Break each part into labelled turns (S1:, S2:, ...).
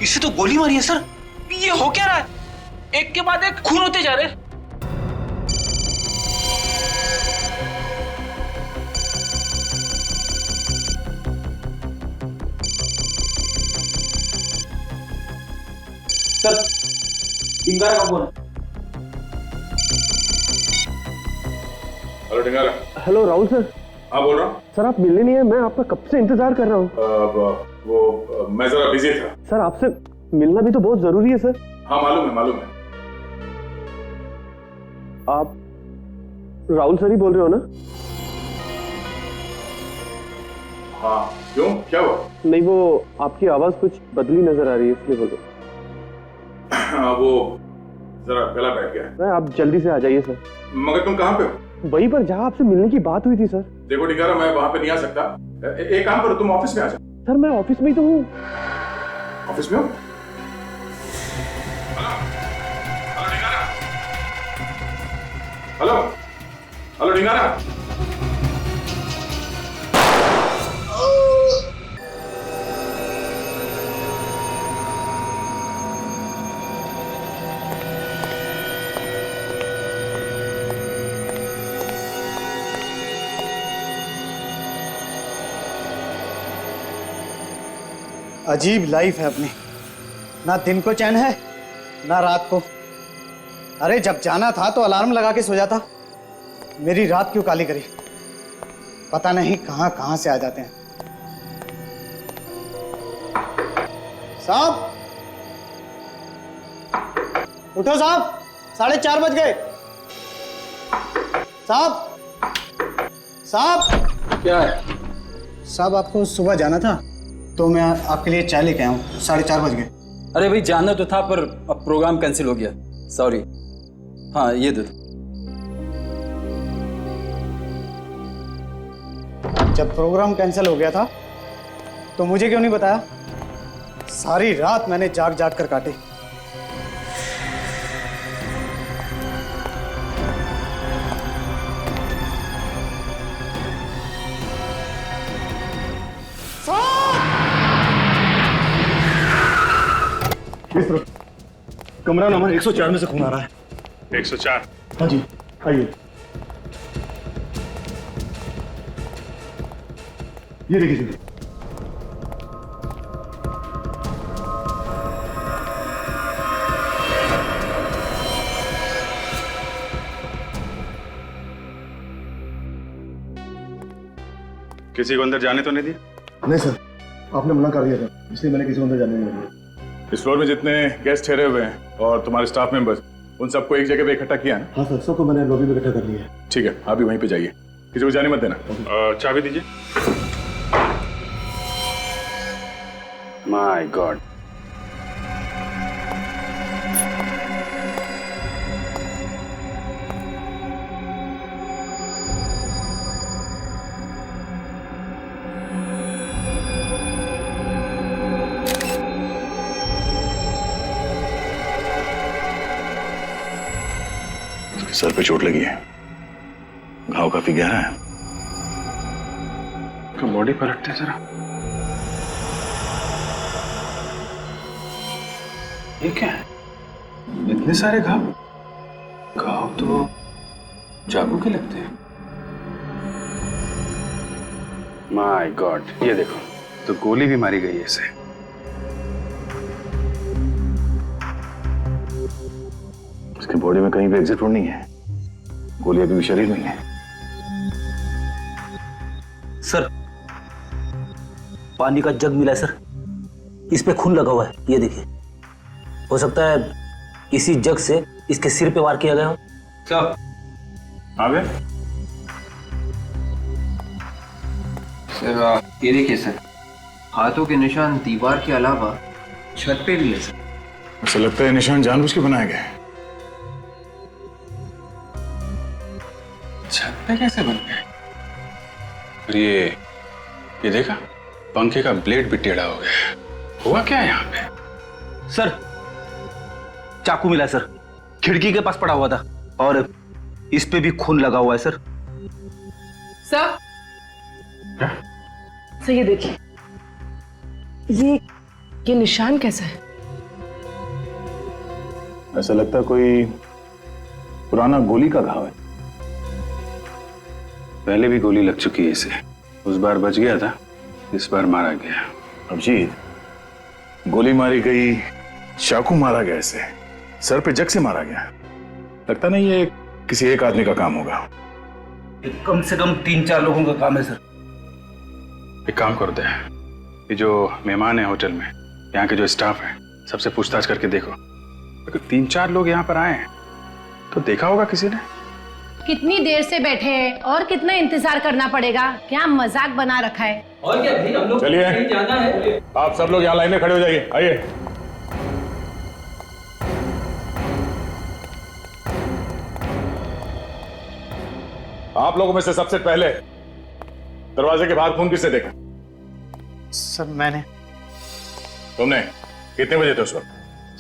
S1: इसे तो गोली मारी है सर। ये हो क्या रहा है? एक के बाद एक खून होते जा रहे हैं। सर, डिंगारा का फोन है।
S2: Hello Dingara.
S3: Hello Rahul sir.
S2: हाँ बोल रहा हूँ।
S3: सर आप मिलने नहीं है, मैं आपका कब से इंतजार कर रहा हूँ।
S2: मैं जरा बिजी था।
S3: सर आपसे मिलना भी तो बहुत जरूरी है सर।
S2: हाँ मालूम है।
S3: आप राहुल सर ही बोल रहे हो ना?
S2: हाँ क्यों, क्या हुआ?
S3: नहीं, वो आपकी आवाज कुछ बदली नजर आ रही है इसलिए बोल रहा हूँ।
S2: हाँ वो जरा गला बैठ गया है।
S3: आप जल्दी से आ जाइए सर।
S2: मगर तुम कहाँ पे हो?
S3: वहीं पर जहाँ आपसे मिलने की बात हुई थी सर।
S2: देखो डिंगारा, मैं वहां पे नहीं आ सकता। एक काम करो, तुम ऑफिस में आ जाओ।
S3: सर मैं ऑफिस में ही तो हूँ।
S2: ऑफिस में हो? हेलो डिंगारा। हेलो डिंगारा।
S4: अजीब लाइफ है अपनी, ना दिन को चैन है ना रात को। अरे जब जाना था तो अलार्म लगा के सो जाता, मेरी रात क्यों काली करी? पता नहीं कहां कहां से आ जाते हैं। साहब उठो साहब, 4:30 बज गए। साहब
S1: क्या है?
S4: साहब आपको सुबह जाना था तो मैं आपके लिए चाय लेके आया हूँ। 4:30 बज गए।
S5: अरे भाई जाना तो था पर अब प्रोग्राम कैंसिल हो गया, सॉरी। हाँ ये दे दो।
S4: जब प्रोग्राम कैंसिल हो गया था तो मुझे क्यों नहीं बताया? सारी रात मैंने जाग जाग कर काटी।
S3: इस तरफ कमरा नंबर 104 में से खून आ रहा है।
S2: 104?
S3: हाँ जी आइए। ये देखिए जल्दी।
S2: किसी को अंदर जाने तो नहीं दिया?
S3: नहीं सर, आपने मना कर दिया था, इसलिए मैंने किसी को अंदर जाने नहीं दिया।
S2: इस फ्लोर में जितने गेस्ट ठहरे हुए हैं और तुम्हारे स्टाफ मेंबर्स, उन सबको एक जगह पे इकट्ठा किया है?
S3: हाँ सर, सबको मैंने लॉबी में इकट्ठा कर लिया है।
S2: ठीक है, आप भी वहीं पे जाइए, किसी को जाने मत देना। चाबी दीजिए।
S5: My God.
S2: सर पे चोट लगी है, घाव काफी गहरा है। तो बॉडी पलटते जरा। ये क्या है? इतने सारे घाव? घाव तो चाकू के लगते हैं।
S5: माय गॉड, ये देखो, तो गोली भी मारी गई है इसे।
S2: इसके बॉडी में कहीं भी एग्जिट रोड नहीं है, गोली अभी भी शरीर में है।
S1: सर पानी का जग मिला है सर, इस पे खून लगा हुआ है, ये देखिए। हो सकता है इसी जग से इसके सिर पे वार किया गया हो।
S5: क्या?
S2: आगे
S6: सर ये देखिए सर, हाथों के निशान दीवार के अलावा छत पे भी है सर।
S2: ऐसा लगता है निशान जानबूझ के बनाए गए।
S5: छत पे कैसे बन गए? और ये देखा, पंखे का ब्लेड भी टेढ़ा हो गया। हुआ क्या है यहाँ पे?
S1: सर चाकू मिला है सर, खिड़की के पास पड़ा हुआ था और इस पे भी खून लगा हुआ है सर।
S7: सर
S5: क्या?
S7: सर ये देखिए, ये निशान कैसा है?
S3: ऐसा लगता है कोई पुराना गोली का घाव है।
S5: पहले भी गोली लग चुकी है इसे, उस बार बच गया था, इस बार मारा गया।
S3: अभिजीत, गोली मारी गई, चाकू मारा गया, इसे सर पे जग से मारा गया। लगता नहीं ये किसी एक आदमी का काम होगा।
S1: ये कम से कम 3-4 लोगों का काम है सर।
S5: एक काम कर दे, ये जो मेहमान है होटल में, यहाँ के जो स्टाफ है, सबसे पूछताछ करके देखो। अगर 3-4 लोग यहाँ पर आए हैं तो देखा होगा किसी ने।
S8: कितनी देर से बैठे हैं और कितना इंतजार करना पड़ेगा? क्या मजाक बना रखा है?
S1: और क्या भाई, हम लोग
S3: चलिए,
S1: कहीं जाना है।
S3: आप सब लोग यहाँ लाइन में खड़े हो जाइए। आइए। आप लोगों में से सबसे पहले दरवाजे के बाहर खून किसने देखा?
S4: सर मैंने।
S3: तुमने? कितने बजे थे उस वक्त?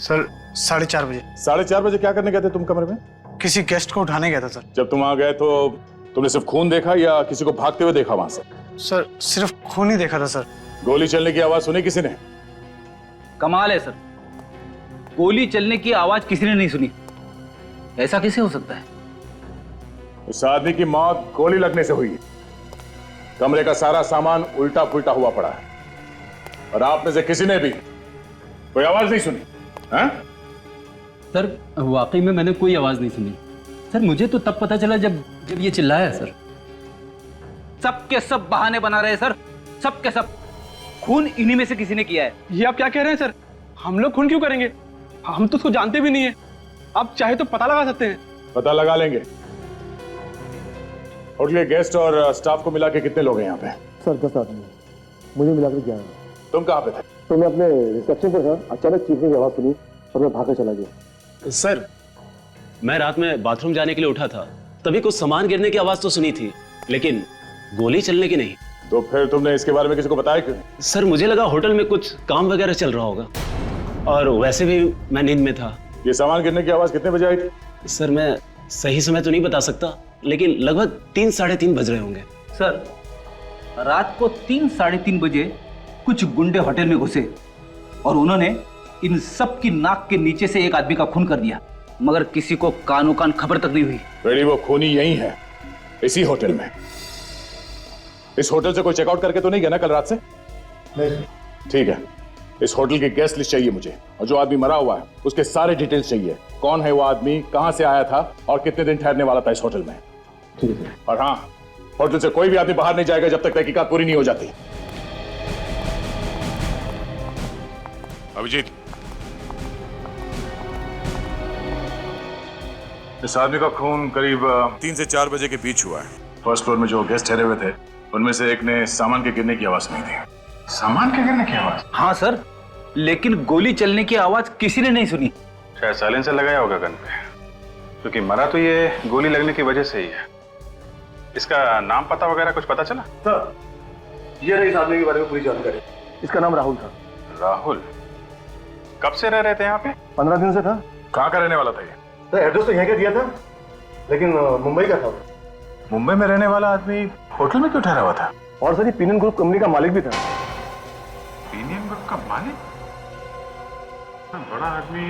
S4: सर 4:30 बजे।
S3: 4:30 बजे क्या करने गए थे तुम कमरे में?
S4: किसी गेस्ट को उठाने गया था सर।
S3: जब तुम वहां गए तो तुमने सिर्फ खून देखा या किसी को भागते हुए देखा वहां से?
S4: सर सिर्फ खून ही देखा था सर।
S3: गोली चलने की आवाज सुनी किसी ने?
S1: कमाल है सर, गोली चलने की आवाज किसी ने नहीं सुनी। ऐसा कैसे हो सकता है?
S3: उस आदमी की मौत गोली लगने से हुई है। कमरे का सारा सामान उल्टा पुल्टा हुआ पड़ा है और आप में से किसी ने भी कोई आवाज नहीं सुनी? हाँ?
S9: सर वाकई में मैंने कोई आवाज नहीं सुनी सर। मुझे तो तब पता चला जब ये चिल्लाया सर।
S1: सब के सब बहाने बना रहे हैं सर, सब के सब। खून इन्हीं में से किसी ने किया है।
S2: ये आप क्या कह रहे हैं सर? हम लोग खून क्यों करेंगे? हम तो उसको जानते भी नहीं है। आप चाहे तो पता लगा सकते हैं।
S3: पता लगा लेंगे। होटल के गेस्ट और स्टाफ को मिला के कितने लोग हैं यहाँ पे?
S10: सर 10 आदमी, मुझे मिलाकर 11।
S3: तुम कहाँ पे थे?
S10: तो मैं अपने रिसेप्शन पर था, अचानक चीखने की आवाज सुनी और मैं भागकर चला गया।
S9: सर मैं रात में बाथरूम जाने के लिए उठा था, तभी कुछ सामान गिरने की आवाज तो सुनी थी, लेकिन गोली चलने की नहीं।
S3: तो फिर तुमने इसके बारे में किसी को बताया क्यों?
S9: सर मुझे लगा होटल में कुछ काम वगैरह चल रहा होगा, और वैसे भी मैं नींद में था।
S3: ये सामान गिरने की आवाज कितने बजे आई थी?
S9: सर मैं सही समय तो नहीं बता सकता, लेकिन लगभग 3-3:30 बज रहे होंगे।
S1: सर रात को 3-3:30 बजे कुछ गुंडे होटल में घुसे और उन्होंने इन सब की नाक के नीचे से एक आदमी का खून कर दिया, मगर किसी को कानो कान खबर तक नहीं हुई।
S3: बेड़ी वो खूनी यही है, इसी होटल में। इस होटल से कोई चेकआउट करके तो नहीं गया ना कल रात से?
S10: नहीं।
S3: ठीक है, इस होटल की गेस्ट लिस्ट चाहिए मुझे, और जो आदमी मरा हुआ है उसके सारे डिटेल्स चाहिए। कौन है वो आदमी, कहां से आया था और कितने दिन ठहरने वाला था इस होटल में।
S10: ठीक है।
S3: और हाँ, होटल से कोई भी आदमी बाहर नहीं जाएगा जब तक तहकीकात पूरी नहीं हो जाती। अभिजीत, इस आदमी का खून करीब 3 से 4 बजे के बीच हुआ है। फर्स्ट फ्लोर में जो गेस्ट ठहरे हुए थे उनमें से एक ने सामान के गिरने की आवाज सुनी थी।
S5: सामान के गिरने की आवाज?
S1: हाँ सर, लेकिन गोली चलने की आवाज किसी ने नहीं सुनी।
S5: शायद साइलेंसर लगाया होगा गन पे, क्योंकि मरा तो ये गोली लगने की वजह से ही है। इसका नाम पता वगैरह कुछ पता चला?
S10: सर ये रही इस आदमी के बारे में पूरी जानकारी। इसका नाम राहुल था।
S5: राहुल? कब से रह रहे थे यहाँ पे?
S10: 15 दिन से था।
S3: कहाँ का रहने वाला था ये?
S10: सर एड्रेस तो यहाँ का दिया था, लेकिन मुंबई का था।
S3: मुंबई में रहने वाला आदमी होटल में क्यों ठहरा हुआ था?
S10: और सर ये पीनन ग्रुप कंपनी का मालिक भी था।
S5: पीनियम ग्रुप का मालिक? बड़ा आदमी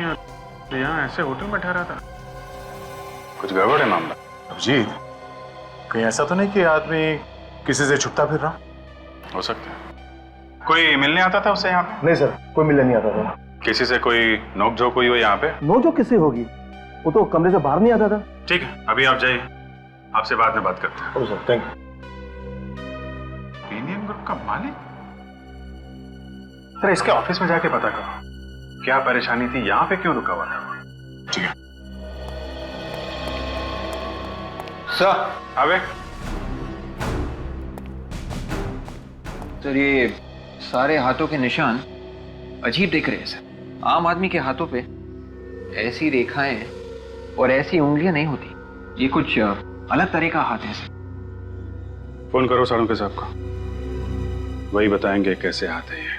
S5: यहाँ ऐसे होटल में ठहरा था। कुछ गड़बड़ है मामला।
S3: अभिजीत, कहीं ऐसा तो नहीं कि आदमी किसी से छुपता फिर रहा?
S5: हो सकता है। कोई मिलने आता था उससे यहाँ पे?
S10: नहीं सर, कोई मिलने नहीं आता था।
S5: किसी से कोई नोकझोंक हुई हो यहाँ पे?
S10: नोकझोंक किससे होगी? वो तो कमरे से बाहर नहीं आता था।
S5: ठीक है, अभी आप जाइए, आपसे बाद में बात करते हैं।
S10: Sir thank you.
S5: Premium group का मालिक? अरे इसके ऑफिस में जाके पता करो क्या परेशानी थी, यहाँ पे क्यों रुका हुआ था। ठीक है सर। अबे
S6: सर ये सारे हाथों के निशान अजीब दिख रहे हैं सर। आम आदमी के हाथों पे ऐसी रेखाएं और ऐसी उंगलियां नहीं होती, ये कुछ अलग तरह का हाथ है सर।
S5: फोन करो सारुके साहब को, वही बताएंगे कैसे हाथ है ये।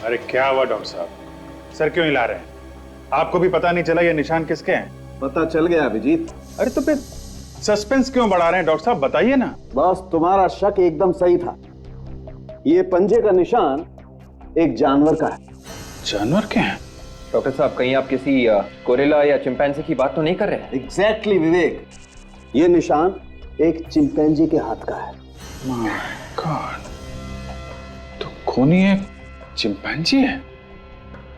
S5: अरे क्या हुआ डॉक्टर साहब, सर क्यों हिला रहे हैं? आपको भी पता नहीं चला ये निशान किसके हैं?
S10: पता चल गया अभिजीत।
S5: अरे तो फिर सस्पेंस क्यों बढ़ा रहे हैं डॉक्टर साहब, बताइए ना।
S10: बस तुम्हारा शक एकदम सही था। ये पंजे का निशान एक जानवर का है।
S5: जानवर के हैं?
S6: डॉक्टर साहब कहीं आप किसी गोरिल्ला या चिंपैंजी की बात तो नहीं कर रहे हैं?
S10: एग्जैक्टली विवेक, ये निशान एक चिंपैंजी के हाथ का है।
S5: माय गॉड, तो खूनी एक चिंपैंजी है।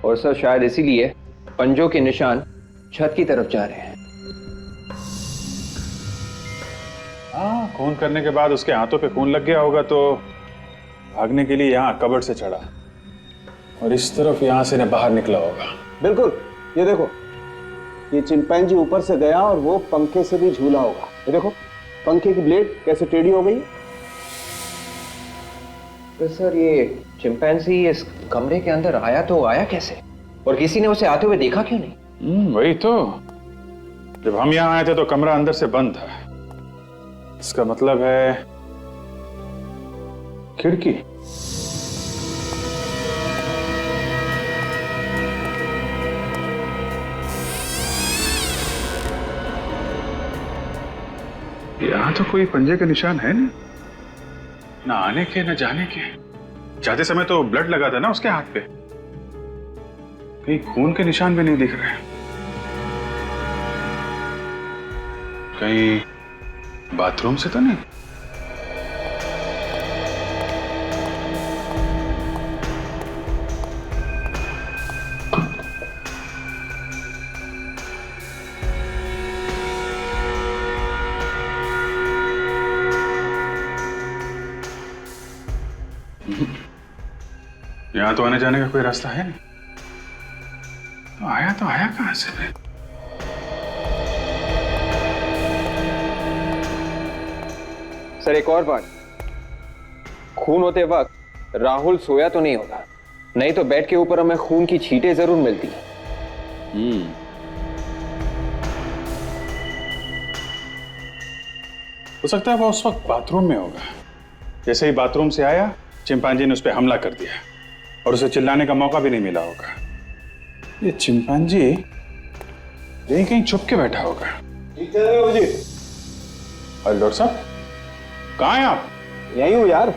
S6: और सर शायद इसीलिए पंजों के निशान छत की तरफ जा रहे हैं।
S5: हाँ, खून करने के बाद उसके हाथों पे खून लग गया होगा तो भागने के लिए यहाँ कबर्ड से चढ़ा और इस तरफ यहाँ से बाहर निकला होगा।
S10: बिल्कुल, ये देखो, ये चिंपैंजी ऊपर से गया और वो पंखे से भी झूला होगा। ये देखो पंखे की ब्लेड कैसे टेढ़ी हो गई।
S6: तो सर ये चिंपैंजी इस कमरे के अंदर आया तो आया कैसे, और किसी ने उसे आते हुए देखा क्यों नहीं?
S5: वही तो, जब हम यहाँ आए थे तो कमरा अंदर से बंद था। इसका मतलब है खिड़की। यहाँ तो कोई पंजे के निशान है नहीं, ना आने के ना जाने के। जाते समय तो ब्लड लगा था ना उसके हाथ पे, कहीं खून के निशान भी नहीं दिख रहे। कहीं बाथरूम से तो नहीं? यहां तो आने जाने का कोई रास्ता है नहीं, तो आया कहां से फिर?
S6: सर एक और बात, खून होते वक्त राहुल सोया तो नहीं होगा, नहीं तो बेड के ऊपर हमें खून की छींटें जरूर मिलती।
S5: हो सकता है वो उस वक्त बाथरूम में होगा। जैसे ही बाथरूम से आया चिंपांजी ने उस पर हमला कर दिया और उसे चिल्लाने का मौका भी नहीं मिला होगा। ये चिंपांजी यहीं कहीं छुप के बैठा होगा।
S10: ठीक कह रहे हो जी।
S5: अरे डॉक्टर साहब कहाँ हैं आप?
S10: यही हूँ यार।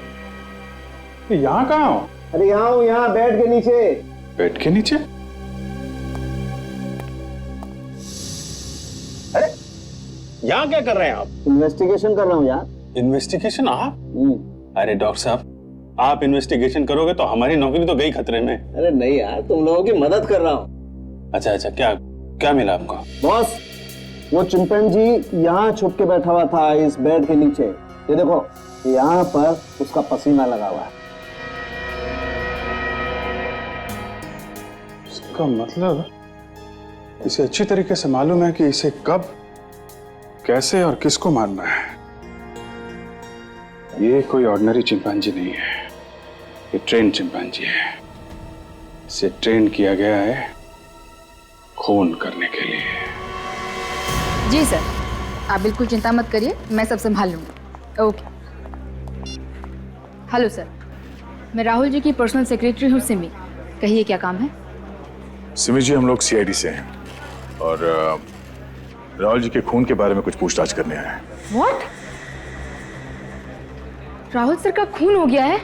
S5: यहाँ कहाँ हो?
S10: अरे यहाँ हूँ, यहाँ बेड के नीचे।
S5: बेड के नीचे?
S10: अरे यहाँ क्या कर रहे हैं आप? इन्वेस्टिगेशन कर रहा हूँ यार।
S5: इन्वेस्टिगेशन? आप? अरे डॉक्टर साहब, आप इन्वेस्टिगेशन करोगे तो हमारी नौकरी तो गई खतरे में।
S10: अरे नहीं यार, तुम लोगों की मदद कर रहा हूँ।
S5: अच्छा, क्या क्या मिला आपको?
S10: बॉस, वो चिंपैंजी यहाँ छुप के बैठा हुआ था इस बेड के नीचे। ये देखो, यहाँ पर उसका पसीना लगा हुआ है।
S5: इसका मतलब इसे अच्छी तरीके से मालूम है कि इसे कब, कैसे और किसको मारना है। ये कोई ऑर्डिनरी चिंपैंजी नहीं है, ये ट्रेन चिंपैंजी है। इसे ट्रेन किया गया है खून करने के लिए।
S11: जी सर, आप बिल्कुल चिंता मत करिए, मैं सब संभाल लूंगा। ओके। हेलो सर, मैं राहुल जी की पर्सनल सेक्रेटरी हूँ सिमी। कहिए क्या काम है?
S3: सिमी जी, हम लोग सीआईडी से हैं और राहुल जी के खून के बारे में कुछ पूछताछ करने आए हैं।
S11: व्हाट? राहुल सर का खून हो गया है?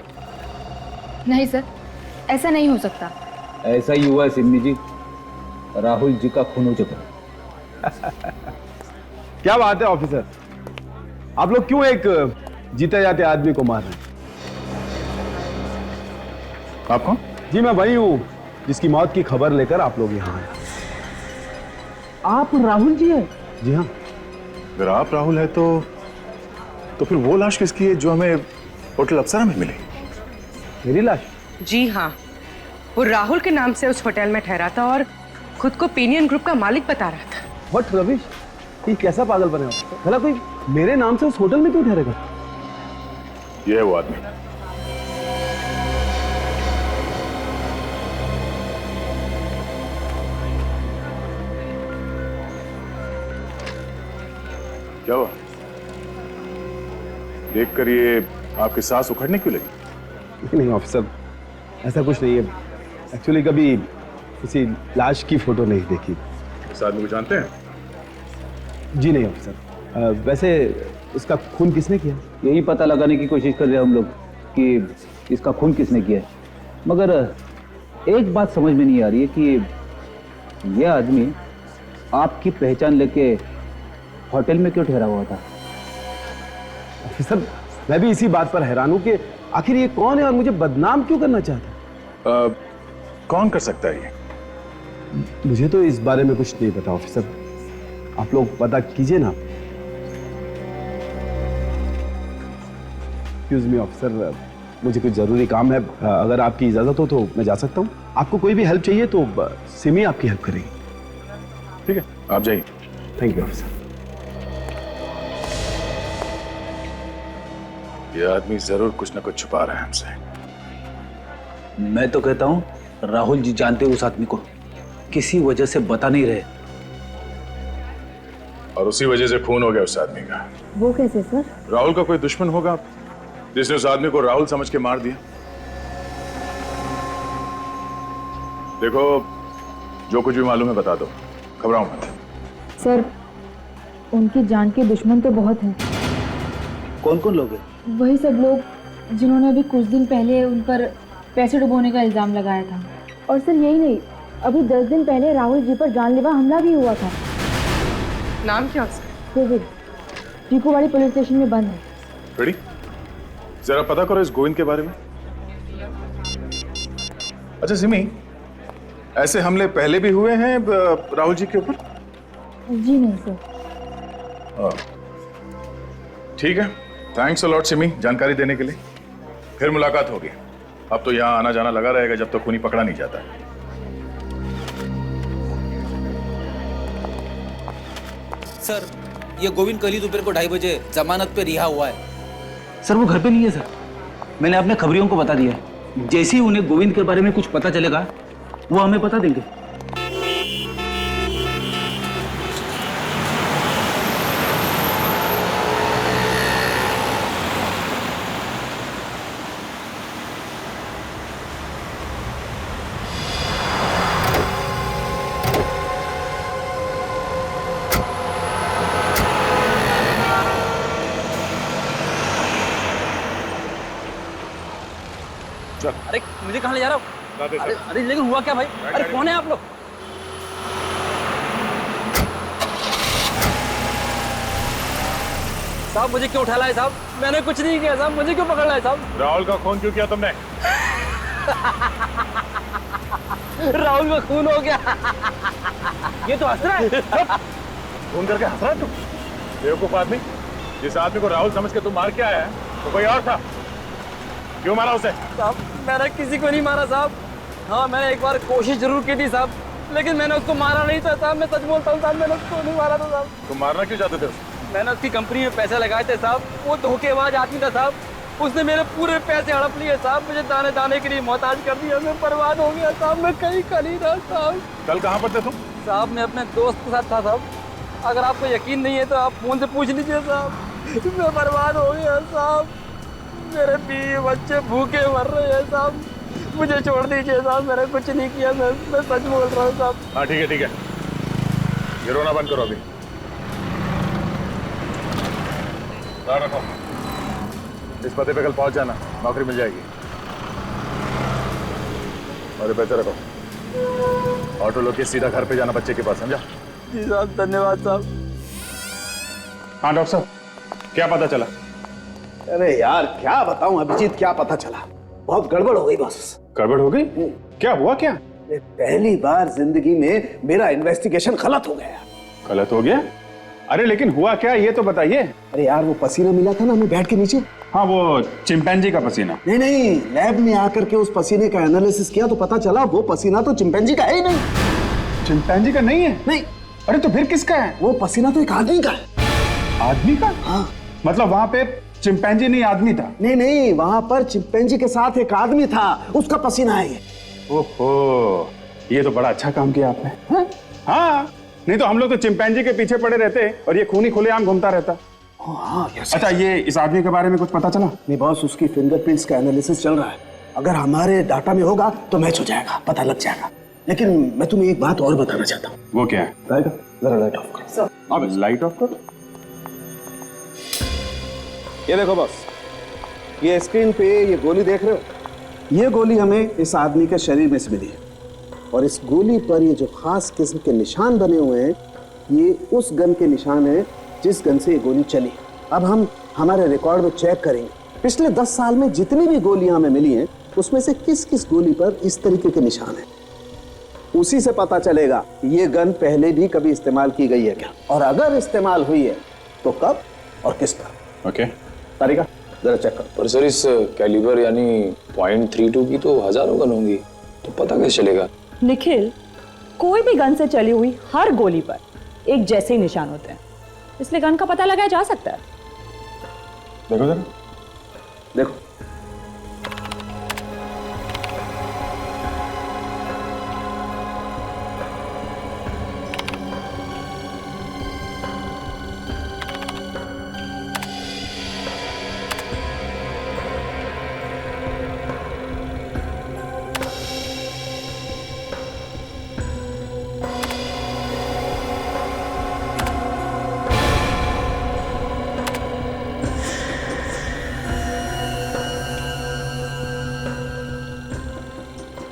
S11: नहीं सर, ऐसा नहीं हो सकता।
S1: ऐसा ही हुआ है सिमी जी, राहुल जी का खून हो चुका है।
S12: क्या बात है ऑफिसर, आप लोग क्यों एक जीते जाते आदमी को मार रहे हैं?
S3: आप कौन?
S12: जी मैं वही हूं जिसकी मौत की खबर लेकर आप लोग यहाँ आए।
S10: आप राहुल जी हैं?
S12: जी हाँ।
S3: अगर आप राहुल है तो फिर वो लाश किसकी है जो हमें होटल अप्सरा में मिली?
S12: मेरी लाश?
S7: जी हाँ, वो राहुल के नाम से उस होटल में ठहरा था और खुद को पेनियन ग्रुप का मालिक बता रहा था।
S12: व्हाट रविश, ये कैसा पागल बने हो? भला कोई मेरे नाम से उस होटल में क्यों ठहरेगा?
S3: ये है वो आदमी। क्या हुआ? देखकर ये आपकी सांस उखड़ने क्यों लगी?
S12: नहीं ऑफिसर, ऐसा कुछ नहीं है। एक्चुअली कभी किसी लाश की फोटो नहीं देखी।
S3: इस आदमी को जानते हैं?
S12: जी नहीं ऑफिसर। वैसे इसका खून किसने किया?
S1: यही पता लगाने की कोशिश कर रहे हैं हम लोग कि इसका खून किसने किया है। मगर एक बात समझ में नहीं आ रही है कि यह आदमी आपकी पहचान लेके होटल में क्यों ठहरा हुआ था?
S12: ऑफिसर मैं भी इसी बात पर हैरान हूं कि आखिर ये कौन है और मुझे बदनाम क्यों करना चाहता है।
S3: कौन कर सकता है ये?
S12: मुझे तो इस बारे में कुछ नहीं पता ऑफिसर, आप लोग पता कीजिए ना। एक्सक्यूज मी ऑफिसर, मुझे कुछ जरूरी काम है, अगर आपकी इजाजत हो तो मैं जा सकता हूँ। आपको कोई भी हेल्प चाहिए तो सिमी आपकी हेल्प करेगी।
S3: ठीक है, आप जाइए।
S12: Thank you officer.
S3: ये आदमी जरूर कुछ ना कुछ छुपा रहा है हमसे।
S1: मैं तो कहता हूँ राहुल जी जानते उस आदमी को, किसी वजह से बता नहीं रहे,
S3: और उसी वजह से खून हो गया उस आदमी का।
S11: वो कैसे सर?
S3: राहुल का कोई दुश्मन होगा जिसने उस आदमी को राहुल समझ के मार दिया। देखो, जो कुछ भी मालूम है बता दो, घबराओ मत।
S11: सर उनकी जान के दुश्मन तो बहुत हैं।
S1: कौन कौन लोग हैं?
S11: वही सब लोग जिन्होंने अभी कुछ दिन पहले उन पर पैसे डुबोने का इल्जाम लगाया था। और सर यही नहीं, अभी 10 दिन पहले राहुल जी पर जानलेवा हमला भी हुआ था।
S7: नाम क्या उसका?
S11: गोविंद, टीकूवाड़ी पुलिस स्टेशन में बंद है।
S3: रेडी? जरा पता करो इस गोविंद के बारे में। अच्छा सिमी, ऐसे हमले पहले भी हुए हैं राहुल जी के ऊपर?
S11: जी नहीं सर।
S3: ठीक है, थैंक्स अ लॉट सिमी जानकारी देने के लिए। फिर मुलाकात होगी। अब तो यहाँ आना जाना लगा रहेगा जब तक खूनी पकड़ा नहीं जाता।
S1: सर ये गोविंद कल ही दोपहर को 2:30 बजे जमानत पे रिहा हुआ है। सर वो घर पे नहीं है सर, मैंने अपने खबरियों को बता दिया है। जैसे ही उन्हें गोविंद के बारे में कुछ पता चलेगा वो हमें बता देंगे।
S13: अरे मुझे कहाँ ले जा रहा हो? अरे लेकिन हुआ क्या भाई? अरे कौन है आप लोग? साहब मुझे क्यों उठा लाए साहब? मैंने कुछ नहीं किया साहब, मुझे क्यों पकड़ लाए साहब?
S3: राहुल का खून क्यों किया तुमने?
S13: राहुल का खून हो गया। ये तो हंस रहा है।
S3: खून करके हंस रहा है तू? बेवकूफ आदमी, जिस आदमी को राहुल समझ के तुम मार के आया है तो कोई और था। क्यों मारा उसे?
S13: साहब मैंने किसी को नहीं मारा साहब। हाँ मैंने एक बार कोशिश जरूर की थी साहब, लेकिन मैंने उसको मारा नहीं था साहब। मैं सच बोलता हूँ साहब, मैंने उसको नहीं मारा था साहब।
S3: तुम मारना क्यों चाहते थे उसे?
S13: मैंने उसकी कंपनी में पैसे लगाए थे साहब। वो धोखेबाज आदमी था साहब, उसने मेरे पूरे पैसे हड़प लिए साहब। मुझे दाने दाने के लिए मोहताज कर दिया, मैं बर्बाद हो गया साहब। मैं कहीं का नहीं रहा साहब।
S3: कल कहाँ पर थे तुम?
S13: साहब मैं अपने दोस्त के साथ था साहब। अगर आपको यकीन नहीं है तो आप फोन से पूछ लीजिए साहब। मैं बर्बाद हो गया साहब, मेरे बीवी बच्चे भूखे मर रहे हैं साहब। मुझे छोड़ दीजिए साहब, मैंने कुछ नहीं किया। मैं सच बोल रहा हूँ साहब।
S3: हाँ ठीक है ठीक है, ये रोना बंद करो अभी। रखो, इस पते पे कल पहुंच जाना, नौकरी मिल जाएगी। और पैसे रखो, ऑटो लो के सीधा घर पे जाना बच्चे के पास, समझा?
S13: जी साहब धन्यवाद साहब।
S5: हाँ डॉक्टर साहब, क्या पता चला?
S10: अरे यार क्या बताऊं अभिजीत, क्या पता चला, बहुत गड़बड़ हो गई बस।
S5: गड़बड़ हो गई? क्या हुआ क्या?
S10: पहली बार जिंदगी में मेरा इन्वेस्टिगेशन गलत हो गया।
S5: गलत हो गया? अरे लेकिन हुआ क्या ये तो बताइए।
S10: अरे यार वो पसीना मिला था ना हमें बेड के नीचे।
S5: हाँ वो चिंपैंजी का पसीना।
S10: नहीं नहीं, लैब में आकर के उस पसीने का एनालिसिस किया तो पता चला वो पसीना तो चिंपैंजी का है ही नहीं।
S5: चिंपैंजी का नहीं है?
S10: नहीं।
S5: अरे तो फिर किसका है?
S10: वो पसीना तो एक आदमी का है।
S5: आदमी का?
S10: हाँ।
S5: मतलब वहां पे चिंपैंजी नहीं आदमी था?
S10: नहीं नहीं, वहां पर चिंपैंजी के साथ एक आदमी था, उसका पसीना है ये।
S5: ओहो, ये तो बड़ा अच्छा काम किया आपने। हाँ, नहीं तो हम लोग तो चिंपैंजी के पीछे पड़े रहते और ये खूनी खुलेआम घूमता रहता।
S10: हाँ,
S5: अच्छा ये इस आदमी के बारे में कुछ पता चला?
S10: नहीं बॉस, उसकी फिंगरप्रिंट्स का एनालिसिस चल रहा है। अगर हमारे डाटा में होगा तो मैच हो जाएगा, पता लग जाएगा। लेकिन मैं तुम्हें एक बात और बताना चाहता हूँ।
S5: वो क्या है?
S10: जरा लाइट ऑफ करो।
S5: अब लाइट ऑफ करो।
S10: ये देखो बॉस, ये स्क्रीन पे ये गोली देख रहे हो? ये गोली हमें इस आदमी के शरीर में से मिली है, और इस गोली पर ये जो खास किस्म के निशान बने हुए हैं, ये उस गन के निशान है जिस गन से ये गोली चली। अब हम हमारे रिकॉर्ड में चेक करेंगे पिछले 10 साल में जितनी भी गोलियां हमें मिली हैं, उसमें से किस किस गोली पर इस तरीके के निशान हैं। उसी से पता चलेगा ये गन पहले भी कभी इस्तेमाल की गई है क्या, और अगर इस्तेमाल हुई है तो कब और किस पर।
S5: ओके,
S10: तारिका जरा चेक करो।
S14: पर सर इस कैलिबर यानी .32 की तो हजारों गन होंगी, तो पता कैसे चलेगा?
S15: निखिल, कोई भी गन से चली हुई हर गोली पर एक जैसे ही निशान होते हैं, इसलिए गन का पता लगाया जा सकता है।
S5: देखो जरा,
S10: देखो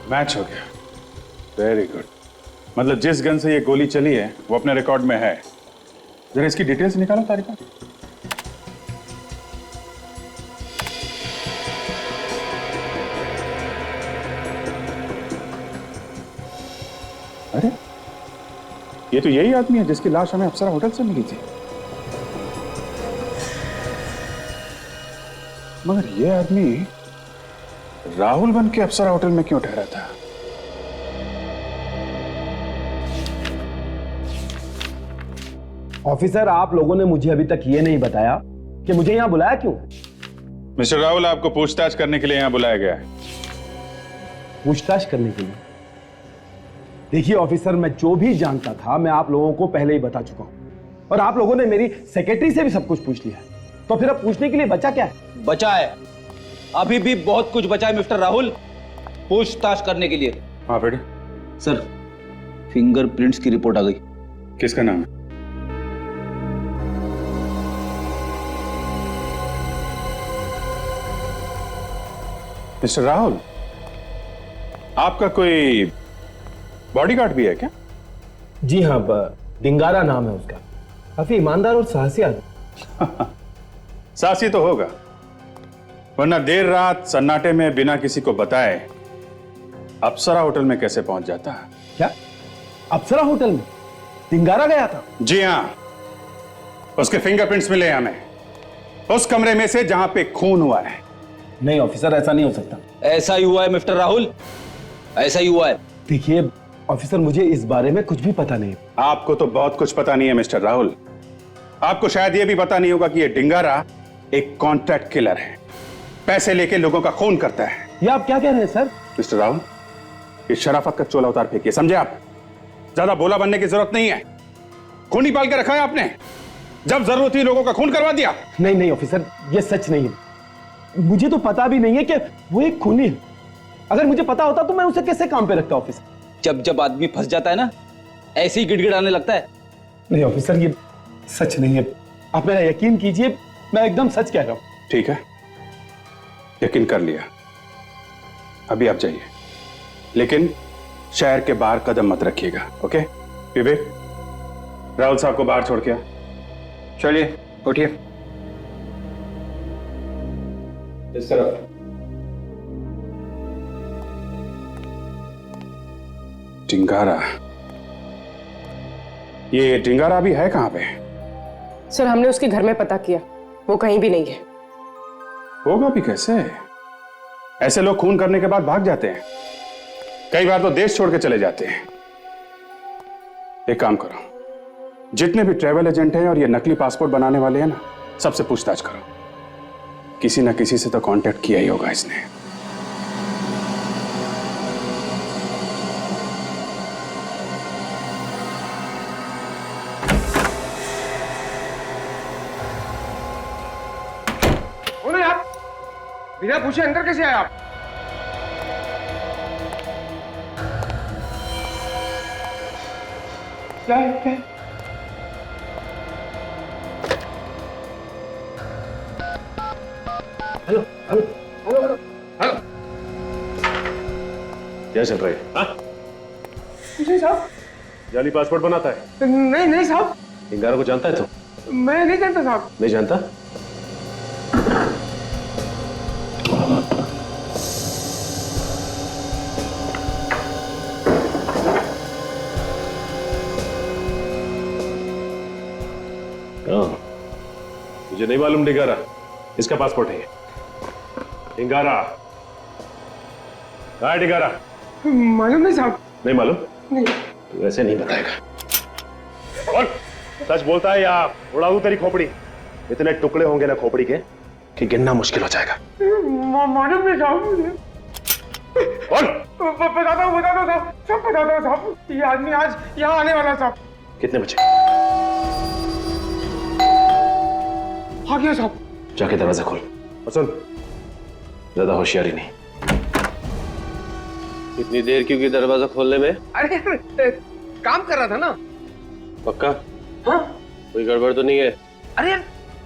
S5: मैच हो गया। Very good. मतलब जिस गन से ये गोली चली है वो अपने रिकॉर्ड में है। जरा इसकी डिटेल्स निकालो तारिका। अरे ये तो यही आदमी है जिसकी लाश हमें अप्सरा होटल से मिली थी। मगर ये आदमी राहुल बन के अप्सरा होटल में क्यों ठहरा था?
S12: ऑफिसर, आप लोगों ने मुझे अभी तक ये नहीं बताया कि मुझे यहां बुलाया क्यों।
S5: मिस्टर राहुल, आपको पूछताछ करने के लिए यहां बुलाया गया है।
S12: पूछताछ करने के लिए? देखिए ऑफिसर, मैं जो भी जानता था मैं आप लोगों को पहले ही बता चुका हूं, और आप लोगों ने मेरी सेक्रेटरी से भी सब कुछ पूछ लिया है, तो फिर अब पूछने के लिए बचा क्या है?
S1: बचा है, अभी भी बहुत कुछ बचा है मिस्टर राहुल पूछताछ करने के लिए।
S5: हाँ बेटे।
S1: सर, फिंगरप्रिंट्स की रिपोर्ट आ गई।
S5: किसका नाम है? मिस्टर राहुल, आपका कोई बॉडीगार्ड भी है क्या?
S12: जी हाँ, डिंगारा नाम है उसका। काफी ईमानदार और साहसी आदमी।
S5: साहसी तो होगा, वरना देर रात सन्नाटे में बिना किसी को बताए अप्सरा होटल में कैसे पहुंच जाता है?
S12: क्या अप्सरा होटल में डिंगारा गया था?
S5: जी हां, उसके फिंगरप्रिंट्स मिले हमें उस कमरे में से जहां पे खून हुआ है।
S12: नहीं ऑफिसर, ऐसा नहीं हो सकता।
S1: ऐसा ही हुआ है मिस्टर राहुल, ऐसा ही हुआ है।
S12: देखिए ऑफिसर, मुझे इस बारे में कुछ भी पता नहीं।
S5: आपको तो बहुत कुछ पता नहीं है मिस्टर राहुल। आपको शायद यह भी पता नहीं होगा कि यह डिंगारा एक कॉन्ट्रैक्ट किलर है, पैसे लेके लोगों का खून करता है।
S12: ये आप क्या कह रहे हैं सर?
S5: मिस्टर राहुल, इस शराफत का चोला उतार फेंकिए, समझे आप? ज्यादा बोला बनने की जरूरत नहीं है। खून ही पाल के रखा है आपने, जब जरूरत थी लोगों का खून करवा दिया।
S12: नहीं नहीं ऑफिसर, ये सच नहीं है। मुझे तो पता भी नहीं है कि वो एक खूनी है। अगर मुझे पता होता तो मैं उसे कैसे काम पे रखता ऑफिसर?
S1: जब जब आदमी फंस जाता है ना, ऐसे ही गिड़गिड़ाने लगता है।
S12: नहीं ऑफिसर, ये सच नहीं है। आप मेरा यकीन कीजिए, मैं एकदम सच कह रहा हूं।
S5: ठीक है, यकीन कर लिया। अभी आप जाइए, लेकिन शहर के बाहर कदम मत रखिएगा। ओके विवेक, राहुल साहब को बाहर छोड़ के आ।
S6: चलिए उठिए।
S5: इस तरफ। डिंगारा, ये डिंगारा भी है कहां पे?
S7: सर, हमने उसके घर में पता किया, वो कहीं भी नहीं है।
S5: होगा भी कैसे? ऐसे लोग खून करने के बाद भाग जाते हैं, कई बार तो देश छोड़ के चले जाते हैं। एक काम करो, जितने भी ट्रैवल एजेंट हैं और ये नकली पासपोर्ट बनाने वाले हैं ना, सबसे पूछताछ करो। किसी ना किसी से तो कांटेक्ट किया ही होगा इसने।
S13: बोलो आप, बिना पूछे अंदर कैसे आए आप?
S2: क्या है क्या है?
S3: Hello hello hello hello hello, क्या चल रहा है? हाँ?
S2: जी साहब।
S3: जाली पासपोर्ट बनाता है?
S2: नहीं नहीं साहब,
S3: इंगारा को जानता है तू?
S2: मैं नहीं जानता साहब।
S3: नहीं जानता? मुझे नहीं मालूम डिगारा, इसका पासपोर्ट है ये। डिगारा कहाँ है डिगारा?
S2: मालूम नहीं साहब।
S3: नहीं मालूम?
S2: नहीं।
S3: तू ऐसे नहीं बताएगा। और सच बोलता है या उड़ा दूं तेरी खोपड़ी? इतने टुकड़े होंगे ना खोपड़ी के कि गिनना मुश्किल हो जाएगा।
S2: मालूम नहीं साहब।
S3: और
S2: बताता हूँ साहब, सब बताता हूँ साहब। ये आदमी आज यहाँ आने वाला साहब।
S3: कितने बजे?
S2: आ गया साहब।
S3: जाके दरवाजा खोल और सुन, ज्यादा होशियारी नहीं।
S9: इतनी देर क्यों की दरवाजा खोलने में?
S13: अरे काम कर रहा था ना।
S9: पक्का?
S13: हाँ?
S9: कोई गड़बड़ तो नहीं है?
S13: अरे यार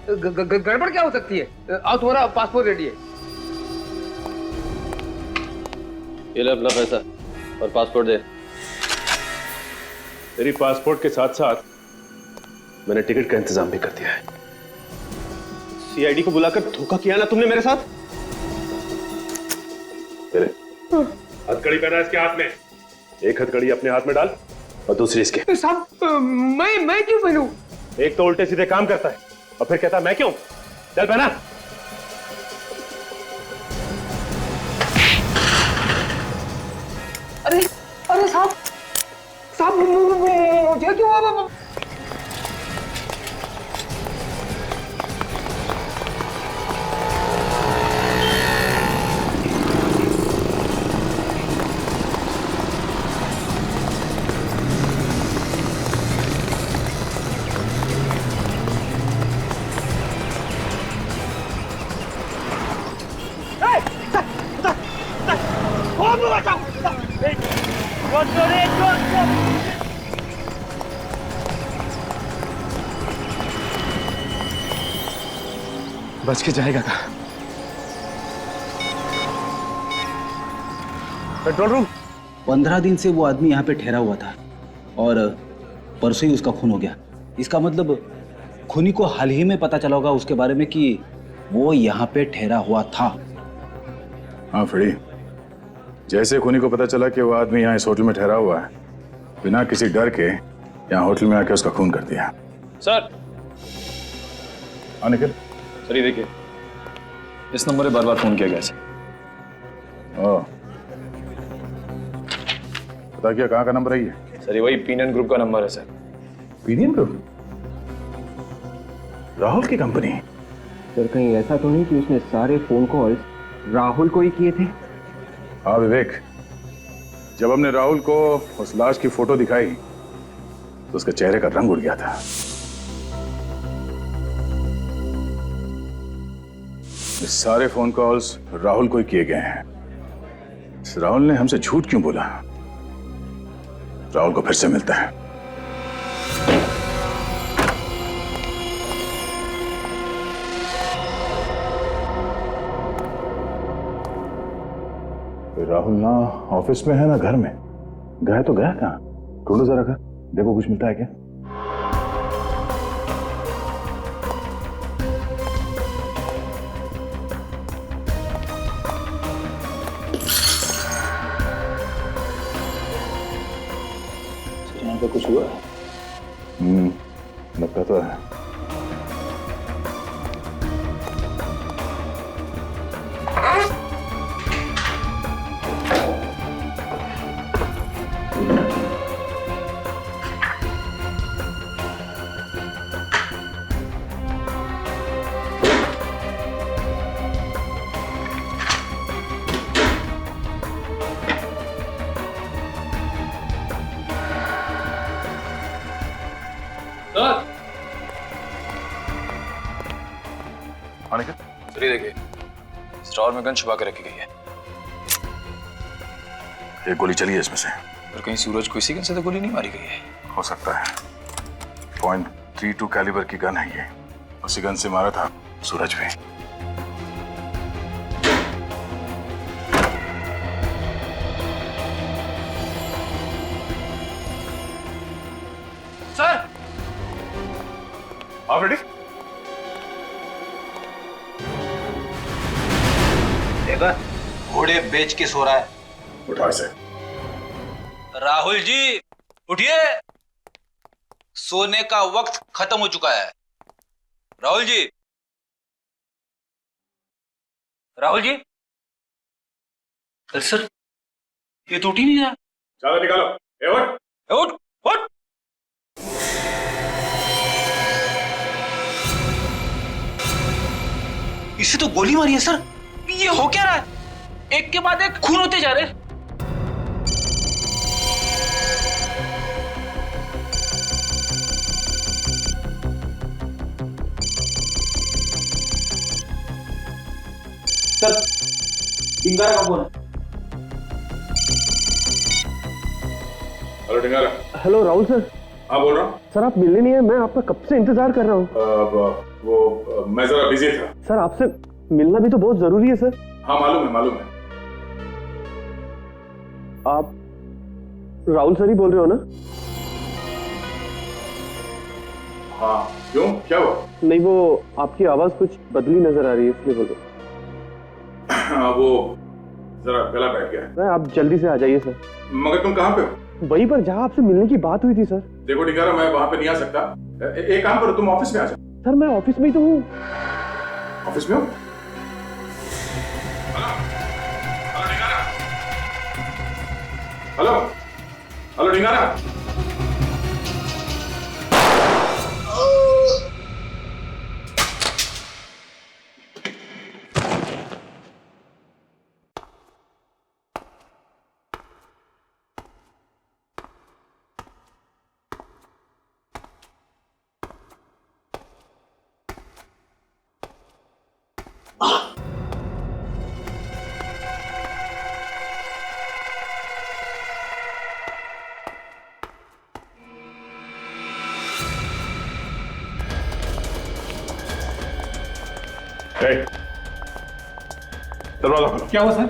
S13: गड़बड़ क्या हो सकती है? आओ, तुम्हारा पासपोर्ट रेडी है।
S9: ये ले अपना पैसा और पासपोर्ट दे।
S3: तेरी पासपोर्ट के साथ साथ मैंने टिकट का इंतजाम भी कर दिया है।
S9: सीआईडी को बुलाकर धोखा किया ना तुमने मेरे साथ?
S3: तेरे हथकड़ी पहना इसके हाथ में, एक हथकड़ी अपने हाथ में डाल और दूसरी इसके।
S2: साहब मैं क्यों पहनूं?
S3: एक तो उल्टे सीधे काम करता है और फिर कहता है मैं क्यों। चल पहना।
S2: अरे अरे साहब मुझे क्यों?
S4: बच के जाएगा कहाँ?
S3: Control room.
S1: 15 दिन से वो आदमी यहाँ पे ठहरा हुआ था और परसों ही उसका खून हो गया। इसका मतलब खूनी को हाल ही में पता चला होगा उसके बारे में कि वो यहाँ पे ठहरा हुआ था।
S2: हाँ फ्रेडी, जैसे खूनी को पता चला कि वो आदमी यहाँ इस होटल में ठहरा हुआ है, बिना किसी डर के यहाँ होटल में आके उसका खून कर दिया।
S14: सर।
S2: हाँ निखिल।
S14: सर ये देखिए, इस नंबर पे बार-बार फोन किया गया सर।
S2: ओह, पता क्या कहाँ का नंबर है ये?
S14: सर ये वही पीनियन ग्रुप का नंबर है सर।
S2: पीनियन ग्रुप? राहुल की कंपनी?
S6: सर कहीं ऐसा तो नहीं कि उसने सारे फोन कॉल्स राहुल को ही किए थे?
S2: हाँ विवेक, जब हमने राहुल को उस लाश की फोटो दिखाई तो उसके चेहरे का रंग उड़ गया था। ये सारे फोन कॉल्स राहुल को ही किए गए हैं। राहुल ने हमसे झूठ क्यों बोला? राहुल को फिर से मिलता है। राहुल ना ऑफिस में है ना घर में। गया तो गया कहाँ? ढूंढो जरा घर, देखो कुछ मिलता है क्या।
S14: यहाँ पे कुछ हुआ?
S2: लगता तो है।
S14: सर ये देखिए, स्टोर में गन छुपा के रखी गई है।
S2: एक गोली चली है इसमें से।
S14: और कहीं सूरज को इसी गन से तो गोली नहीं मारी गई है।
S2: हो सकता है। .32 कैलिबर की गन है ये। उसी गन से मारा था सूरज भी।
S1: सर,
S2: आप रेडी?
S1: देखा, घोड़े बेच के सो रहा है।
S2: उठा इसे।
S1: राहुल जी उठिए, सोने का वक्त खत्म हो चुका है। राहुल जी, राहुल जी। अरे सर, ये तो उठ ही नहीं रहा।
S3: चादर निकालो। उठ
S1: उठ उठ। इसे तो गोली मारी है सर। ये हो क्या रहा है? एक के बाद एक खून होते जा रहे हैं। सर, डिंगारा का बोल।
S3: Hello Dingara.
S12: Hello Rahul sir.
S3: हाँ बोल रहा हूँ।
S12: सर आप मिलने नहीं है, मैं आपका कब से इंतजार कर रहा हूँ।
S3: मैं जरा बिजी था।
S12: सर आपसे मिलना भी तो बहुत जरूरी है सर।
S3: हाँ मालूम है मालूम है।
S12: आप राहुल सर ही बोल रहे हो ना?
S3: हाँ क्यों, क्या हुआ?
S12: नहीं, वो आपकी आवाज कुछ बदली नजर आ रही है इसलिए बोल रहा हूँ।
S3: हाँ वो जरा गला बैठ गया है।
S12: आप जल्दी से आ जाइए सर।
S3: मगर तुम कहाँ पे हो?
S12: वहीं पर जहाँ आपसे मिलने की बात हुई थी सर।
S3: देखो डिंगारा, मैं वहां पे नहीं आ सकता। एक काम करो, तुम ऑफिस में आ जाओ।
S12: सर मैं ऑफिस में ही तो हूँ।
S3: ऑफिस में हो? Hello hello Dingara. दरवाजा खोलो।
S5: क्या हुआ सर?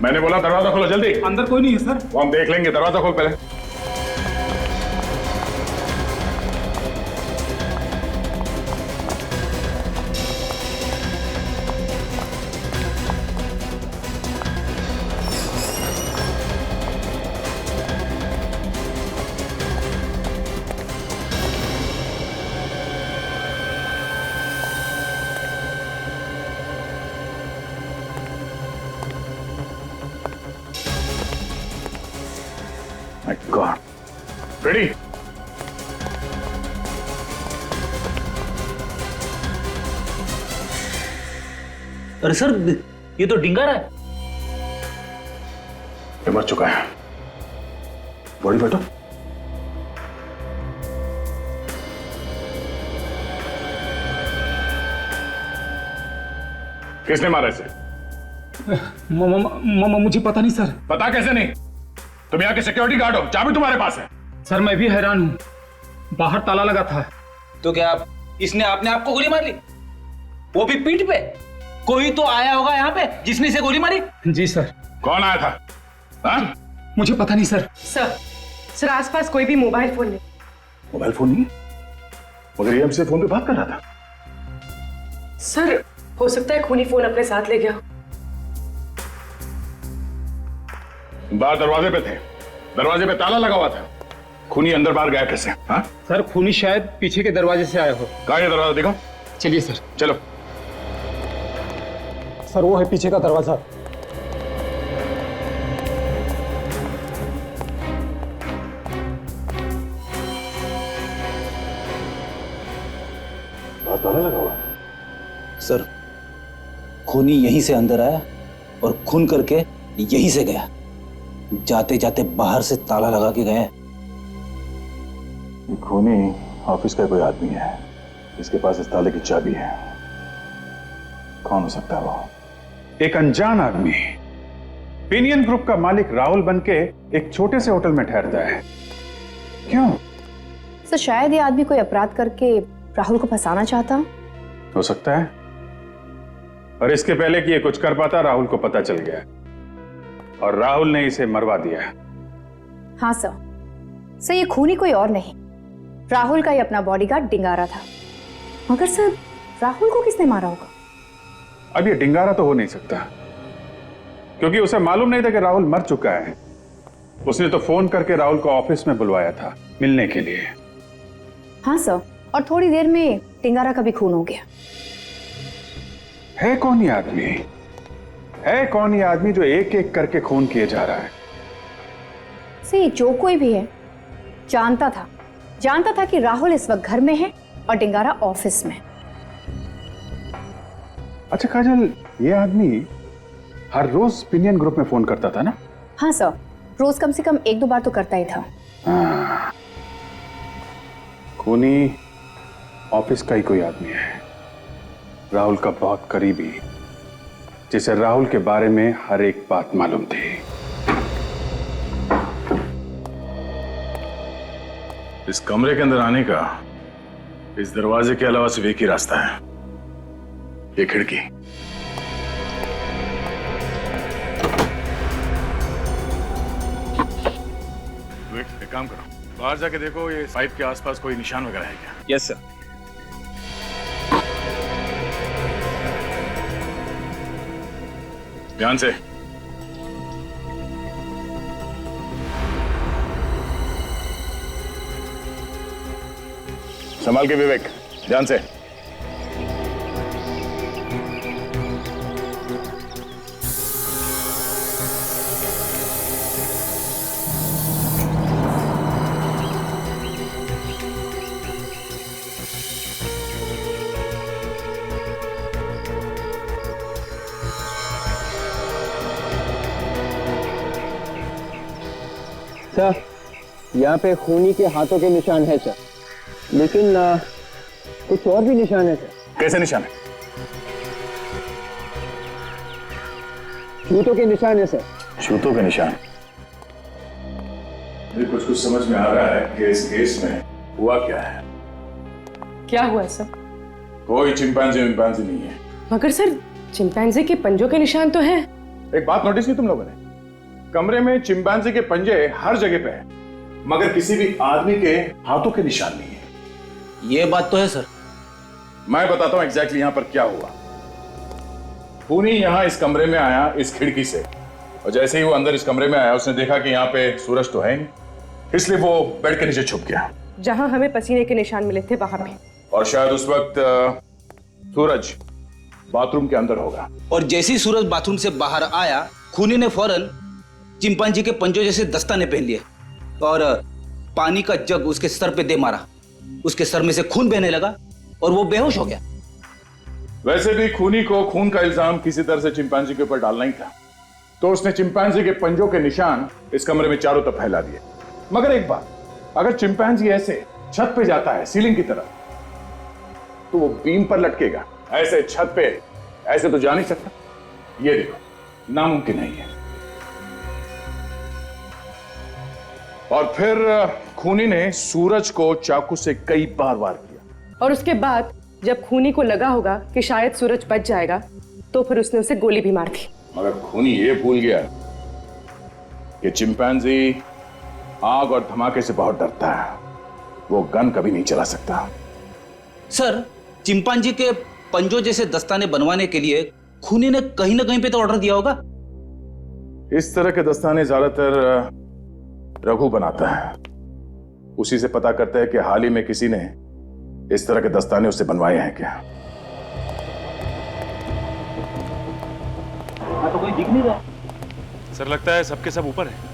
S3: मैंने बोला दरवाजा खोलो जल्दी।
S5: अंदर कोई नहीं है सर।
S3: वो हम देख लेंगे, दरवाजा खोल पहले।
S2: My God.
S3: रेडी?
S1: अरे सर, ये तो डिंगारा है।
S2: ये मर चुका है। बॉडी बैठो।
S3: किसने मारा इसे?
S5: मुझे पता नहीं सर।
S3: पता कैसे नहीं? तुम यहाँ के सिक्योरिटी गार्ड हो, चाबी तुम्हारे पास है।
S5: सर मैं भी हैरान हूँ, बाहर ताला लगा था।
S1: तो क्या इसने अपने आप को गोली मार ली? वो भी पीठ पे? कोई तो आया होगा यहाँ पे जिसने इसे गोली मारी।
S5: जी सर।
S3: कौन आया था? हाँ?
S5: मुझे पता नहीं सर।
S7: सर आसपास कोई भी मोबाइल फोन नहीं।
S2: मोबाइल फोन नहीं, मगर ये हमसे फोन पे बात कर रहा था।
S7: सर हो सकता है खूनी फोन अपने साथ ले गया।
S3: बाहर दरवाजे पे थे, दरवाजे पे ताला लगा हुआ था। खूनी अंदर बाहर गया कैसे? हाँ?
S5: सर खूनी शायद पीछे के दरवाजे से आया हो।
S3: कहाँ है दरवाजा, देखो।
S5: चलिए सर।
S3: चलो।
S5: सर वो है पीछे का दरवाजा।
S2: ताला लगा हुआ।
S1: सर खूनी यहीं से अंदर आया और खून करके यहीं से गया। जाते जाते बाहर से ताला लगा के गए।
S2: खूनी ऑफिस का कोई आदमी है, इसके पास इस ताले की चाबी है। कौन हो सकता है वो?
S5: एक अनजान आदमी पिनियन ग्रुप का मालिक राहुल बनके एक छोटे से होटल में ठहरता है। क्यों?
S11: सर शायद ये आदमी कोई अपराध करके राहुल को फंसाना चाहता।
S5: हो सकता है, और इसके पहले कि ये कुछ कर पाता राहुल को पता चल गया और राहुल ने इसे मरवा दिया।
S11: हाँ सर, सर ये खूनी कोई और नहीं, राहुल का ही अपना बॉडीगार्ड डिंगारा था। मगर सर राहुल को किसने मारा होगा?
S5: अब ये डिंगारा तो हो नहीं सकता, क्योंकि उसे मालूम नहीं था कि राहुल मर चुका है। उसने तो फोन करके राहुल को ऑफिस में बुलवाया था मिलने के लिए।
S11: हाँ सर, और थोड़ी देर में डिंगारा का भी खून हो गया।
S5: है कौन ये आदमी? है कौन ये आदमी जो एक एक करके खून किए जा रहा है?
S11: सही जो कोई भी है जानता था कि राहुल इस वक्त घर में है और डिंगारा ऑफिस में।
S5: अच्छा काजल, ये आदमी हर रोज पिनियन ग्रुप में फोन करता था ना?
S11: हाँ सर, रोज कम से कम 1-2 बार तो करता ही था।
S5: हाँ, खूनी ऑफिस का ही कोई आदमी है, राहुल का बहुत करीबी, जिसे राहुल के बारे में हर एक बात मालूम थी।
S2: इस कमरे के अंदर आने का इस दरवाजे के अलावा सिर्फ एक ही रास्ता है, ये खिड़की। एक काम करो, बाहर जाके देखो ये पाइप के आसपास कोई निशान वगैरह है क्या?
S6: Yes sir.
S2: ध्यान से। संभाल के विवेक, ध्यान से।
S6: सर यहाँ पे खूनी के हाथों के निशान है सर, लेकिन कुछ और भी निशान है सर।
S2: कैसे निशान है?
S6: जूतों के निशान है सर।
S2: जूतों के निशान? मुझे कुछ समझ में आ रहा है कि इस केस में हुआ क्या है।
S7: क्या हुआ सर?
S2: कोई चिंपैंजी नहीं है।
S7: मगर सर चिंपैंजी के पंजों के निशान तो हैं।
S3: एक बात नोटिस की तुम लोगों ने? कमरे में चिंपैंजी के पंजे हर जगह पे हैं, मगर किसी भी आदमी के हाथों के निशान नहीं है।
S1: ये बात तो है सर।
S3: मैं बताता हूं एग्जैक्टली यहां पर क्या हुआ। खूनी यहां इस कमरे में आया इस खिड़की से, और जैसे ही वो अंदर इस कमरे में आया उसने देखा कि यहाँ पे सूरज तो है नहीं, इसलिए वो बेड के नीचे छुप गया
S7: जहां हमें पसीने के निशान मिले थे वहां पे।
S3: और शायद उस वक्त सूरज बाथरूम के अंदर होगा।
S1: और जैसे ही सूरज बाथरूम से बाहर आया, खूनी ने फौरन चिंपांजी के पंजों जैसे दस्ताने पहन लिए और पानी का जग उसके सर पे दे मारा। उसके सर में से खून बहने लगा और वो बेहोश हो गया।
S3: वैसे भी खूनी को खून का इल्जाम किसी तरह से चिंपैंजी के ऊपर डालना ही था, तो उसने चिंपैंजी के पंजों के निशान इस कमरे में चारों तरफ फैला दिए। मगर एक बात, अगर चिंपैंजी ऐसे छत पे जाता है सीलिंग की तरफ, तो वो बीम पर लटकेगा। ऐसे छत पे ऐसे तो जा नहीं सकता। ये देखो, नामुमकिन नहीं है। और फिर खूनी ने सूरज को चाकू से कई बार वार किया।
S7: और उसके बाद जब खूनी को लगा होगा कि शायद सूरज बच जाएगा, तो फिर उसने उसे गोली भी मार दी।
S3: मगर खूनी ये भूल गया कि चिंपैंजी आग और धमाके से बहुत डरता है, वो गन कभी नहीं चला सकता।
S1: सर, चिंपांजी के पंजों जैसे दस्ताने बनवाने के लिए खूनी ने कहीं ना कहीं पे तो ऑर्डर दिया होगा।
S3: इस तरह के दस्ताने ज्यादातर रघु बनाता है। उसी से पता करता है कि हाल ही में किसी ने इस तरह के दस्ताने उससे बनवाए हैं क्या।
S1: तो कोई दिख नहीं रहा।
S5: सर लगता है सबके सब ऊपर है।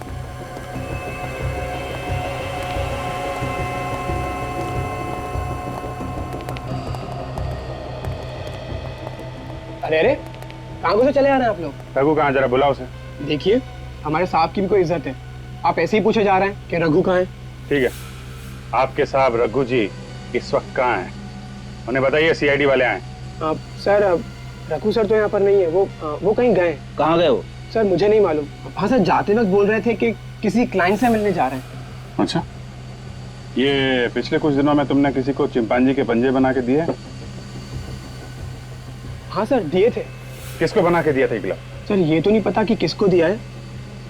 S13: अरे अरे, कहाँ से चले आ रहे हैं आप लोग?
S5: रघु कहाँ, जरा बुलाओ उसे।
S13: देखिए, हमारे साहब की भी कोई इज्जत है। आप ऐसे ही पूछे जा रहे हैं कि रघु कहाँ है?
S5: ठीक है, आपके साहब रघु जी इस वक्त कहाँ हैं? उन्हें बताइए सीआईडी वाले आए।
S13: सर, रघु सर तो यहाँ पर नहीं है। वो कहीं गए।
S1: कहाँ गए वो?
S13: सर मुझे नहीं मालूम। हाँ सर, जाते वक्त बोल रहे थे कि किसी क्लाइंट से मिलने जा रहे हैं।
S5: अच्छा, ये पिछले कुछ दिनों में तुमने किसी को चिंपांजी के पंजे बना के दिए?
S13: हाँ सर, दिए थे।
S5: किसको बना के दिया था ग्लव?
S13: सर ये तो नहीं पता कि किसको दिया है,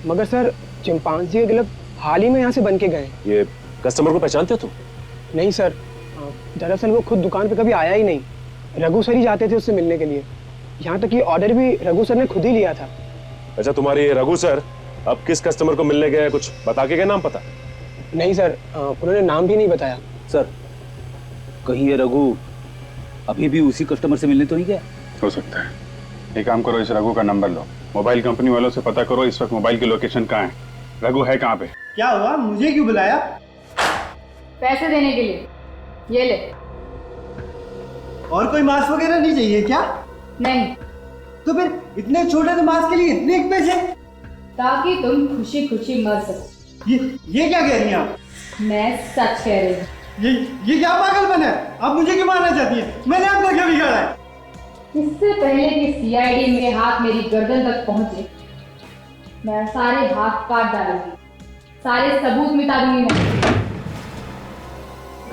S13: मगर सर चिंपांजी के ग्लव हाल ही में यहाँ से बन के गए।
S9: ये कस्टमर को पहचानते हो तुम?
S13: नहीं सर, दरअसल वो खुद दुकान पे कभी आया ही नहीं। रघु सर ही जाते थे उससे मिलने के लिए। यहाँ तक कि ऑर्डर भी रघु सर ने खुद ही लिया था।
S9: अच्छा, तुम्हारे रघु सर अब किस कस्टमर को मिलने गए, कुछ बता के गए नाम पता?
S13: नहीं सर, उन्होंने नाम भी नहीं बताया।
S1: सर, कहीं ये रघु अभी भी उसी कस्टमर से मिलने तो नहीं गया?
S5: हो सकता है। एक काम करो, इस रघु का नंबर लो, मोबाइल कंपनी वालों से पता करो इस वक्त मोबाइल की लोकेशन कहाँ है, रघु है कहाँ पे।
S4: क्या हुआ, मुझे क्यों बुलाया?
S11: पैसे देने के लिए। ये ले।
S4: और कोई मास्क वगैरह नहीं चाहिए क्या?
S11: नहीं।
S4: तो फिर इतने छोटे से मास्क के लिए इतने पैसे?
S11: ताकि तुम खुशी खुशी मर सको।
S4: ये क्या कह रही हैं आप?
S11: मैं सच कह रही हूँ।
S4: ये क्या पागलपन है? आप मुझे क्यों मारना चाहती हैं? मैंने आपका क्या बिगाड़ा है?
S11: इससे पहले कि सीआईडी मेरे हाथ मेरी गर्दन तक पहुंचे, मैं सारे हाथ काट डालूंगी, सारे सबूत मिटा दूंगी मैं।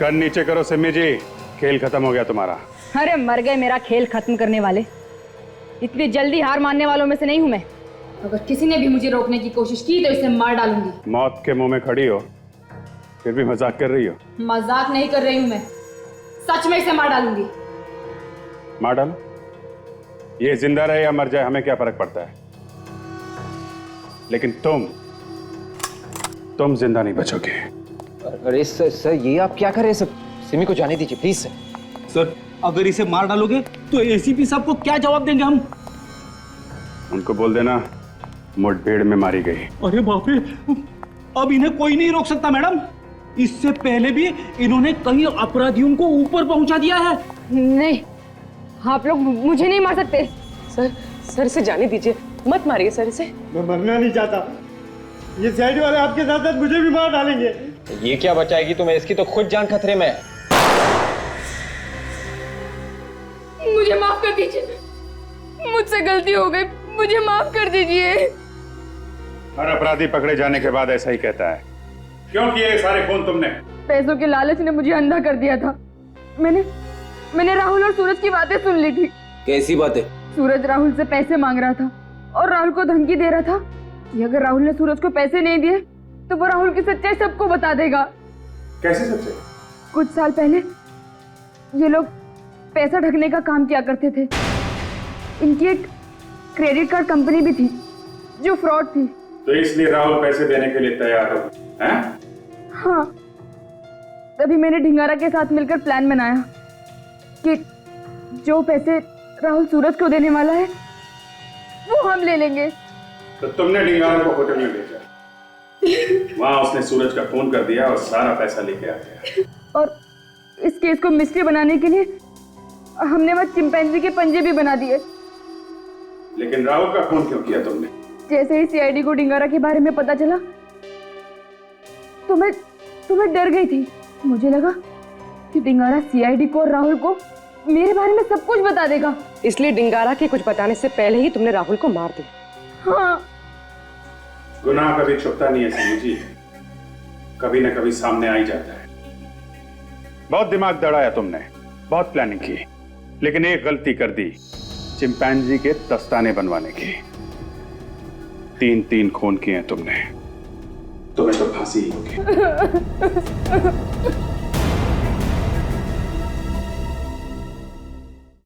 S5: गन नीचे करो सिमी जी, खेल खत्म हो गया तुम्हारा।
S15: अरे मर गए मेरा खेल खत्म करने वाले। इतनी जल्दी हार मानने वालों में से नहीं हूं मैं।
S11: अगर किसी ने भी मुझे रोकने की कोशिश की तो इसे मार डालूंगी।
S5: मौत के मुंह में खड़ी हो, फिर भी मजाक कर रही हो?
S11: मजाक नहीं कर रही हूं मैं, सच में इसे मार डालूंगी।
S5: मार डालो, ये जिंदा रहे या मर जाए हमें क्या फर्क पड़ता है, लेकिन तुम जिंदा नहीं बचोगे।
S6: अरे सर ये आप क्या कर रहे हैं सर? सिमी को जाने दीजिए प्लीज सर।
S1: सर, अगर इसे मार डालोगे तो एसीपी साहब को क्या जवाब देंगे हम?
S5: उनको बोल देना मुठभेड़ में मारी गई।
S1: अरे बाप रे, अब इन्हें कोई नहीं रोक सकता मैडम। इससे पहले भी इन्होंने कई अपराधियों को ऊपर पहुंचा दिया है।
S7: नहीं, आप लोग मुझे नहीं मार सकते। सर इसे जाने दीजिए, मत मारिए सर इसे।
S4: मैं मरना नहीं चाहता। ये साइड वाले आपके साथ साथ मुझे भी मार डालेंगे।
S6: ये क्या बचाएगी तुम्हें, इसकी तो खुद जान खतरे में है।
S11: मुझे माफ कर दीजिए, मुझसे गलती हो गई, मुझे माफ कर दीजिए।
S5: हर अपराधी पकड़े जाने के बाद ऐसा ही कहता है। क्यों किए ये सारे खून तुमने?
S11: पैसों के लालच ने मुझे अंधा कर दिया था। मैंने राहुल और सूरज की बातें सुन ली थी।
S1: कैसी बातें?
S11: सूरज राहुल से पैसे मांग रहा था और राहुल को धमकी दे रहा था कि अगर राहुल ने सूरज को पैसे नहीं दिए तो वो राहुल की सच्चाई सबको बता देगा।
S5: कैसे सच्चाई?
S11: कुछ साल पहले ये लोग पैसा ढकने का काम किया करते थे। इनकी एक क्रेडिट कार्ड कंपनी भी थी जो फ्रॉड थी।
S5: तो इसलिए राहुल पैसे देने के लिए तैयार हो, हैं?
S11: हाँ, तभी मैंने ढिंगारा के साथ मिलकर प्लान बनाया कि जो पैसे राहुल सूरज को देने वाला है वो हम ले लेंगे।
S5: तो तुमने ढिंगारा को होटल में भेजा, वहां उसने सूरज का फोन कर दिया और सारा पैसा लेके आ गया।
S11: और इस केस को मिस्ट्री बनाने के लिए हमने वह चिंपैंजी के पंजे भी बना दिए।
S5: लेकिन राहुल का फोन क्यों किया तुमने?
S11: जैसे ही सीआईडी को ढिंगारा के बारे में पता चला तो मैं डर गई थी। मुझे लगा कि ढिंगारा सीआईडी को और राहुल को मेरे बारे में सब कुछ बता देगा।
S7: इसलिए ढिंगारा के कुछ बताने से पहले ही तुमने राहुल को मार दिया।
S11: हाँ।
S5: गुनाह कभी छुपता नहीं है सिमी जी, कभी न कभी सामने आ ही जाता है। बहुत दिमाग दौड़ाया तुमने, बहुत प्लानिंग की, लेकिन एक गलती कर दी, चिंपैंजी के दस्ताने बनवाने की। 3 खून किए तुमने, तुम्हें तो फांसी ही होगी।